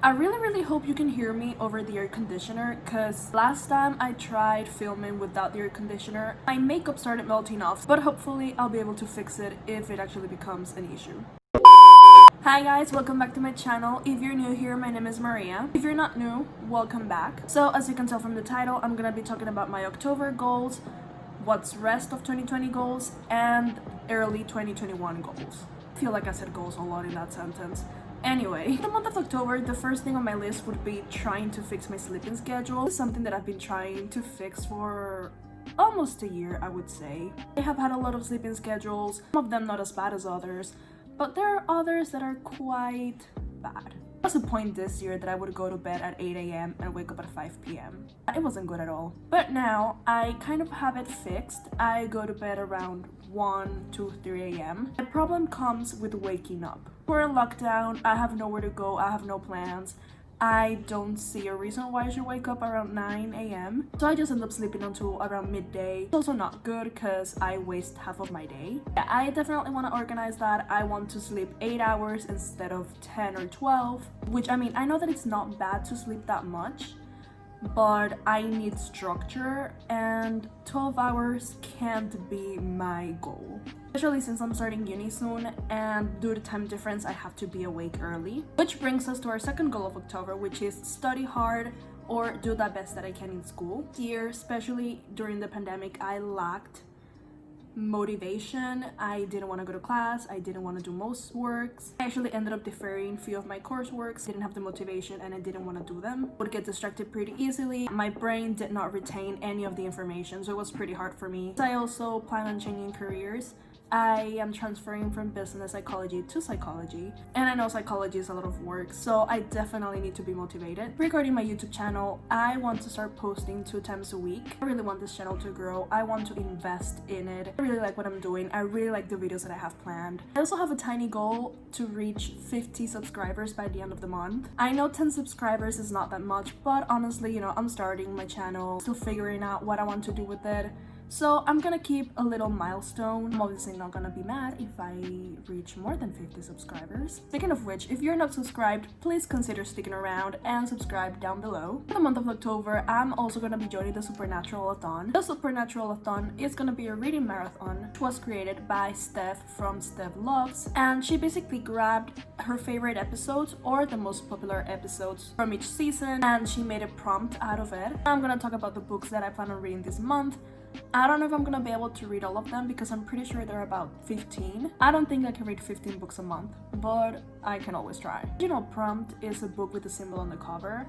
I really hope you can hear me over the air conditioner, because last time I tried filming without the air conditioner, my makeup started melting off, but hopefully I'll be able to fix it if it actually becomes an issue. Hi guys, welcome back to my channel. If you're new here, my name is Maria. If you're not new, welcome back. So as you can tell from the title, I'm gonna be talking about my October goals, what's rest of 2020 goals, and early 2021 goals. I feel like I said goals a lot in that sentence. Anyway, the month of October, the first thing on my list would be trying to fix my sleeping schedule. It's something that I've been trying to fix for almost a year, I would say. I have had a lot of sleeping schedules, some of them not as bad as others, but there are others that are quite bad. There was a point this year that I would go to bed at 8 a.m. and wake up at 5 p.m. It wasn't good at all. But now, I kind of have it fixed. I go to bed around 1 to 3 a.m. The problem comes with waking up. We're in lockdown, I have nowhere to go, I have no plans. I don't see a reason why I should wake up around 9 a.m. So I just end up sleeping until around midday. It's also not good because I waste half of my day. Yeah, I definitely want to organize that. I want to sleep 8 hours instead of 10 or 12. Which, I mean, I know that it's not bad to sleep that much, but I need structure and 12 hours can't be my goal. Especially since I'm starting uni soon, and due to time difference I have to be awake early. Which brings us to our second goal of October, which is study hard or do the best that I can in school. This year, especially during the pandemic, I lacked motivation. I didn't want to go to class, I didn't want to do most works. I actually ended up deferring a few of my courseworks, didn't have the motivation and I didn't want to do them. I would get distracted pretty easily. My brain did not retain any of the information, so it was pretty hard for me. I also plan on changing careers. I am transferring from business psychology to psychology, and I know psychology is a lot of work, so I definitely need to be motivated. Regarding my YouTube channel, I want to start posting 2 times a week. I really want this channel to grow. I want to invest in it. I really like what I'm doing. I really like the videos that I have planned. I also have a tiny goal to reach 50 subscribers by the end of the month. I know 10 subscribers is not that much, but honestly, you know, I'm starting my channel, still figuring out what I want to do with it. So I'm gonna keep a little milestone. I'm obviously not gonna be mad if I reach more than 50 subscribers. Speaking of which, if you're not subscribed, please consider sticking around and subscribe down below. For the month of October, I'm also gonna be joining the Supernaturalathon. The Supernaturalathon is gonna be a reading marathon, which was created by Steph from Steph Loves, and she basically grabbed her favorite episodes or the most popular episodes from each season, and she made a prompt out of it. I'm gonna talk about the books that I plan on reading this month. I don't know if I'm gonna be able to read all of them because I'm pretty sure there are about 15. I don't think I can read 15 books a month, but I can always try. You know, prompt is a book with a symbol on the cover.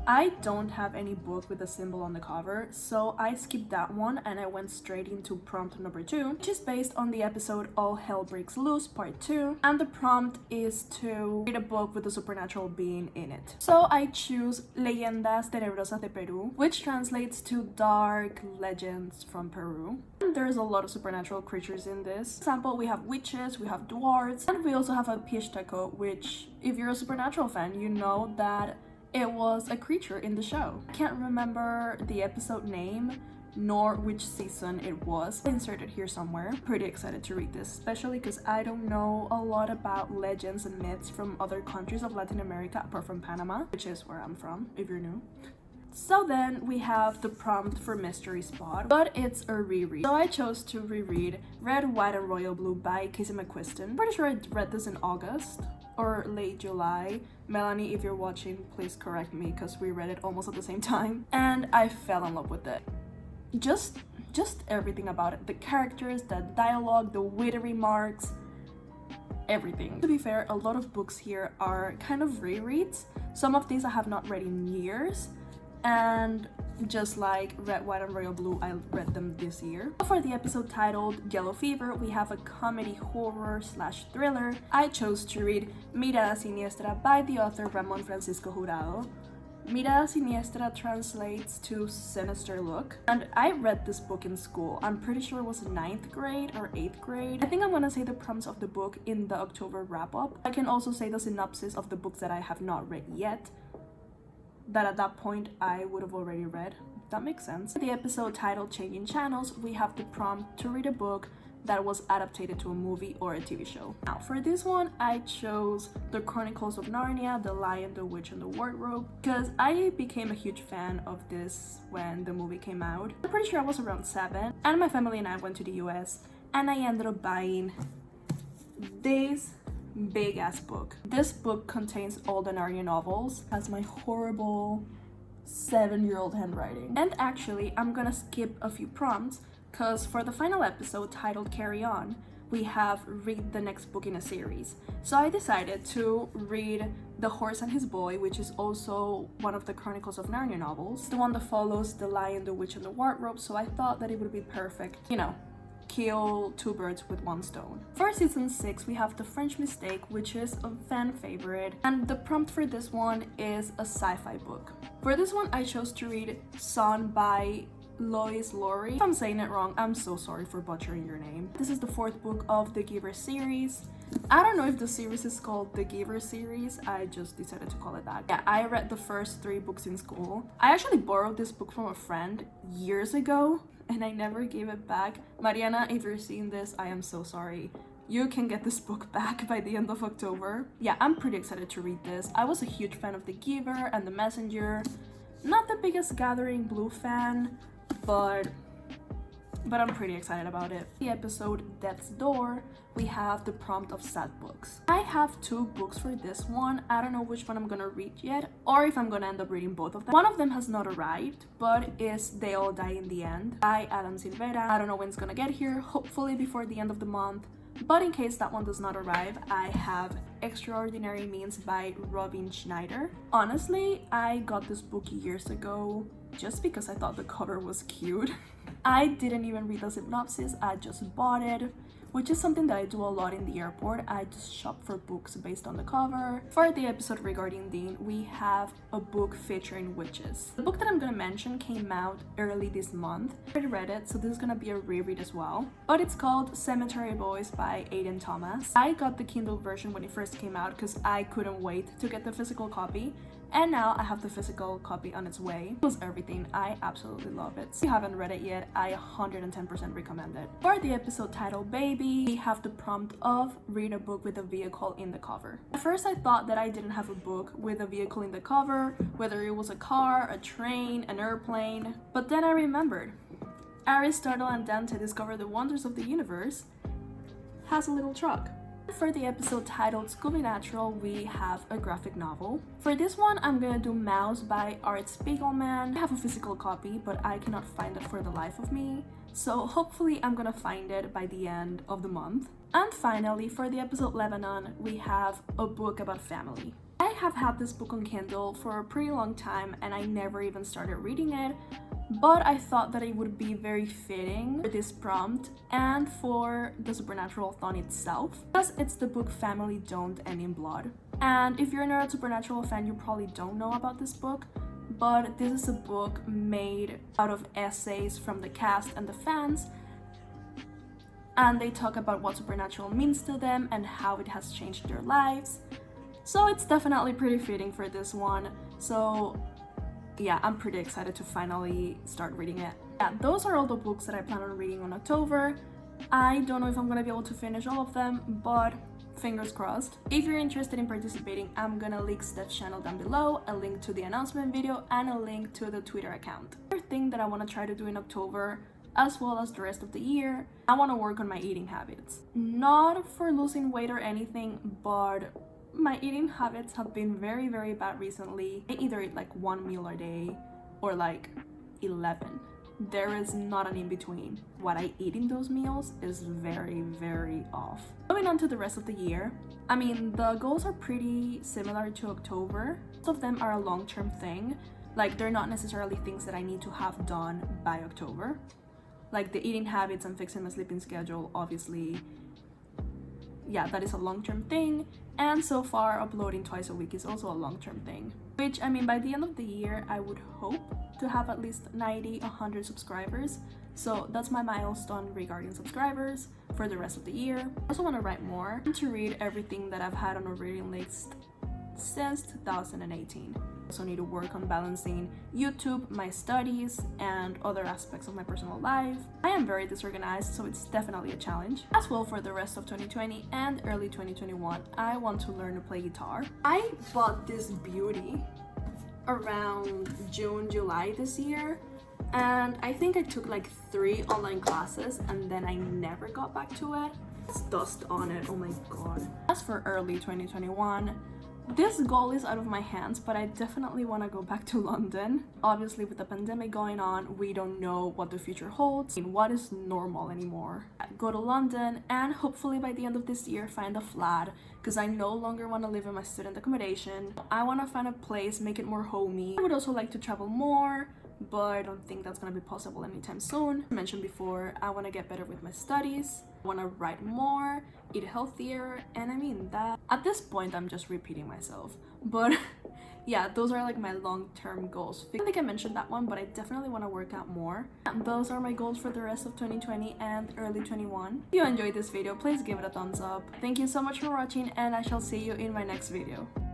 I don't have any book with a symbol on the cover, so I skipped that one and I went straight into prompt number 2, which is based on the episode All Hell Breaks Loose Part 2, and the prompt is to read a book with a supernatural being in it. So I choose Leyendas Tenebrosas de Perú, which translates to Dark Legends from Peru. And there's a lot of supernatural creatures in this. For example, we have witches, we have dwarves, and we also have a Piszczeko, which, if you're a supernatural fan, you know that it was a creature in the show. I can't remember the episode name nor which season it was. I inserted here somewhere. Pretty excited to read this, especially because I don't know a lot about legends and myths from other countries of Latin America apart from Panama, which is where I'm from, if you're new. So then we have the prompt for Mystery Spot, but it's a reread. So I chose to reread Red, White, and Royal Blue by Casey McQuiston. Pretty sure I read this in August or late July. Melanie, if you're watching, please correct me because we read it almost at the same time. And I fell in love with it. Just everything about it. The characters, the dialogue, the witty remarks, everything. To be fair, a lot of books here are kind of rereads. Some of these I have not read in years. And just like Red, White, and Royal Blue, I read them this year. For the episode titled Yellow Fever, we have a comedy horror / thriller. I chose to read Mirada Siniestra by the author Ramon Francisco Jurado. Mirada Siniestra translates to sinister look, and I read this book in school. I'm pretty sure it was 9th grade or 8th grade. I think I'm gonna say the prompts of the book in the October wrap-up. I can also say the synopsis of the books that I have not read yet, that at that point I would have already read. That makes sense. The episode titled Changing Channels, we have the prompt to read a book that was adapted to a movie or a TV show. Now, for this one, I chose The Chronicles of Narnia, The Lion, the Witch, and the Wardrobe, because I became a huge fan of this when the movie came out. I'm pretty sure I was around 7, and my family and I went to the US, and I ended up buying this big ass book. This book contains all the Narnia novels, has my horrible 7-year-old handwriting. And actually, I'm gonna skip a few prompts because for the final episode titled Carry On, we have read the next book in a series. So I decided to read The Horse and His Boy, which is also one of the Chronicles of Narnia novels, the one that follows The Lion, the Witch, and the Wardrobe, so I thought that it would be perfect, you know, kill 2 birds with 1 stone. For season 6, we have The French Mistake, which is a fan favorite, and the prompt for this one is a sci-fi book. For this one, I chose to read Son by Lois Lowry. If I'm saying it wrong, I'm so sorry for butchering your name. This is the 4th book of the Giver series. I don't know if the series is called the Giver series, I just decided to call it that. Yeah, I read the first 3 books in school. I actually borrowed this book from a friend years ago, and I never gave it back. Mariana, if you're seeing this, I am so sorry. You can get this book back by the end of October. Yeah, I'm pretty excited to read this. I was a huge fan of The Giver and The Messenger. Not the biggest Gathering Blue fan, but I'm pretty excited about it. The episode Death's Door, we have the prompt of sad books. I have 2 books for this one. I don't know which one I'm gonna read yet, or if I'm gonna end up reading both of them. One of them has not arrived, but is They All Die in the End by Adam Silvera. I don't know when it's gonna get here, hopefully before the end of the month. But in case that one does not arrive, I have Extraordinary Means by Robin Schneider. Honestly, I got this book years ago just because I thought the cover was cute. I didn't even read the synopsis, I just bought it, which is something that I do a lot in the airport. I just shop for books based on the cover. For the episode regarding Dean, we have a book featuring witches. The book that I'm gonna mention came out early this month. I already read it, so this is gonna be a reread as well. But it's called Cemetery Boys by Aiden Thomas. I got the Kindle version when it first came out because I couldn't wait to get the physical copy. And now I have the physical copy on its way. It was everything. I absolutely love it. If you haven't read it yet, I 110% recommend it. For the episode titled Baby, we have the prompt of read a book with a vehicle in the cover. At first I thought that I didn't have a book with a vehicle in the cover, whether it was a car, a train, an airplane. But then I remembered. Aristotle and Dante discover the wonders of the universe has a little truck. For the episode titled Supernatural, we have a graphic novel. For this one, I'm gonna do Mouse by Art Spiegelman. I have a physical copy, but I cannot find it for the life of me. So hopefully I'm gonna find it by the end of the month. And finally, for the episode Lebanon, we have a book about family. I have had this book on Kindle for a pretty long time and I never even started reading it. But I thought that it would be very fitting for this prompt and for the Supernaturalathon itself, because it's the book Family Don't End in Blood. And if you're not a Supernatural fan, you probably don't know about this book, but this is a book made out of essays from the cast and the fans, and they talk about what Supernatural means to them and how it has changed their lives. So it's definitely pretty fitting for this one. So yeah, I'm pretty excited to finally start reading it. Yeah, those are all the books that I plan on reading in October. I don't know if I'm gonna be able to finish all of them, but fingers crossed. If you're interested in participating, I'm gonna link Steph's channel down below, a link to the announcement video, and a link to the Twitter account. Another thing that I wanna try to do in October, as well as the rest of the year, I wanna work on my eating habits. Not for losing weight or anything, but my eating habits have been very, very bad recently. I either eat like 1 meal a day or like 11. There is not an in-between. What I eat in those meals is very, very off. Moving on to the rest of the year, I mean, the goals are pretty similar to October. Most of them are a long-term thing. Like, they're not necessarily things that I need to have done by October. Like the eating habits and fixing my sleeping schedule, obviously. Yeah, that is a long-term thing. And so far, uploading twice a week is also a long-term thing. Which, I mean, by the end of the year, I would hope to have at least 90-100 subscribers. So that's my milestone regarding subscribers for the rest of the year. I also want to write more and to read everything that I've had on a reading list since 2018. I also need to work on balancing YouTube, my studies, and other aspects of my personal life. I am very disorganized, so it's definitely a challenge. As well, for the rest of 2020 and early 2021, I want to learn to play guitar. I bought this beauty around June, July this year, and I think I took like 3 online classes and then I never got back to it. It's dust on it, oh my god. As for early 2021, this goal is out of my hands, but I definitely want to go back to London. Obviously, with the pandemic going on, we don't know what the future holds and what is normal anymore. Go to London and hopefully by the end of this year find a flat, because I no longer want to live in my student accommodation. I want to find a place, make it more homey. I would also like to travel more, but I don't think that's gonna be possible anytime soon. I mentioned before, I want to get better with my studies. I want to write more, eat healthier, and I mean that. At this point, I'm just repeating myself. But yeah, those are like my long-term goals. I think I mentioned that one, but I definitely want to work out more. And those are my goals for the rest of 2020 and early 21. If you enjoyed this video, please give it a thumbs up. Thank you so much for watching, and I shall see you in my next video.